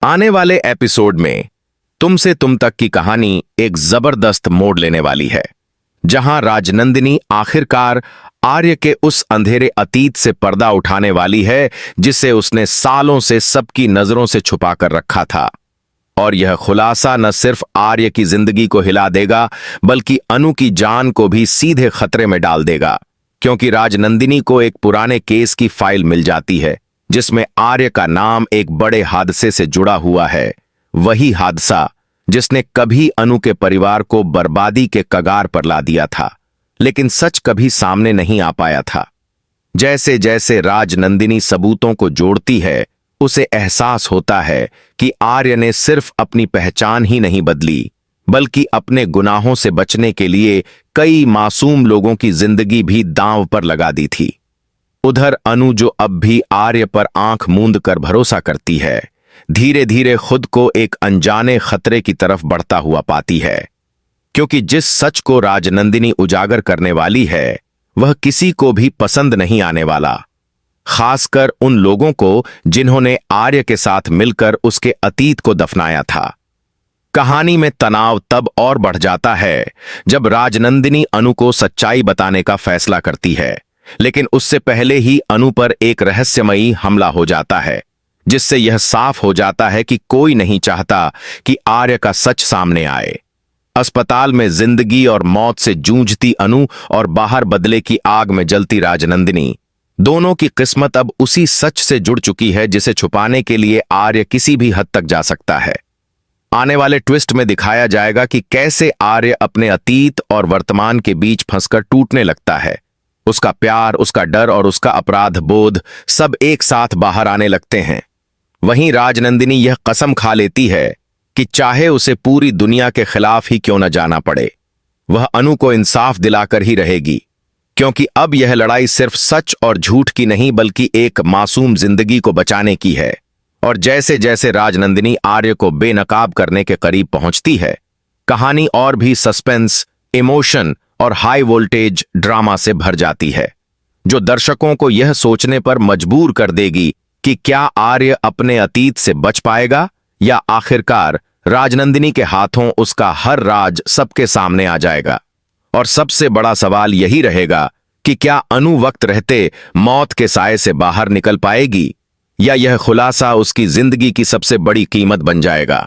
आने वाले एपिसोड में तुमसे तुम तक की कहानी एक जबरदस्त मोड़ लेने वाली है, जहां राजनंदिनी आखिरकार आर्य के उस अंधेरे अतीत से पर्दा उठाने वाली है जिसे उसने सालों से सबकी नजरों से छुपा कर रखा था। और यह खुलासा न सिर्फ आर्य की जिंदगी को हिला देगा बल्कि अनु की जान को भी सीधे खतरे में डाल देगा, क्योंकि राजनंदिनी को एक पुराने केस की फाइल मिल जाती है जिसमें आर्य का नाम एक बड़े हादसे से जुड़ा हुआ है। वही हादसा जिसने कभी अनु के परिवार को बर्बादी के कगार पर ला दिया था, लेकिन सच कभी सामने नहीं आ पाया था। जैसे जैसे राजनंदिनी सबूतों को जोड़ती है, उसे एहसास होता है कि आर्य ने सिर्फ अपनी पहचान ही नहीं बदली, बल्कि अपने गुनाहों से बचने के लिए कई मासूम लोगों की जिंदगी भी दांव पर लगा दी थी। उधर अनु, जो अब भी आर्य पर आंख मूंद कर भरोसा करती है, धीरे धीरे खुद को एक अनजाने खतरे की तरफ बढ़ता हुआ पाती है, क्योंकि जिस सच को राजनंदिनी उजागर करने वाली है वह किसी को भी पसंद नहीं आने वाला, खासकर उन लोगों को जिन्होंने आर्य के साथ मिलकर उसके अतीत को दफनाया था। कहानी में तनाव तब और बढ़ जाता है जब राजनंदिनी अनु को सच्चाई बताने का फैसला करती है, लेकिन उससे पहले ही अनु पर एक रहस्यमयी हमला हो जाता है, जिससे यह साफ हो जाता है कि कोई नहीं चाहता कि आर्य का सच सामने आए। अस्पताल में जिंदगी और मौत से जूझती अनु और बाहर बदले की आग में जलती राजनंदिनी, दोनों की किस्मत अब उसी सच से जुड़ चुकी है जिसे छुपाने के लिए आर्य किसी भी हद तक जा सकता है। आने वाले ट्विस्ट में दिखाया जाएगा कि कैसे आर्य अपने अतीत और वर्तमान के बीच फंसकर टूटने लगता है। उसका प्यार, उसका डर और उसका अपराध बोध सब एक साथ बाहर आने लगते हैं। वहीं राजनंदिनी यह कसम खा लेती है कि चाहे उसे पूरी दुनिया के खिलाफ ही क्यों न जाना पड़े, वह अनु को इंसाफ दिलाकर ही रहेगी, क्योंकि अब यह लड़ाई सिर्फ सच और झूठ की नहीं बल्कि एक मासूम जिंदगी को बचाने की है। और जैसे जैसे राजनंदिनी आर्य को बेनकाब करने के करीब पहुंचती है, कहानी और भी सस्पेंस, इमोशन और हाई वोल्टेज ड्रामा से भर जाती है, जो दर्शकों को यह सोचने पर मजबूर कर देगी कि क्या आर्य अपने अतीत से बच पाएगा या आखिरकार राजनंदिनी के हाथों उसका हर राज सबके सामने आ जाएगा। और सबसे बड़ा सवाल यही रहेगा कि क्या अनु वक्त रहते मौत के साए से बाहर निकल पाएगी या यह खुलासा उसकी जिंदगी की सबसे बड़ी कीमत बन जाएगा।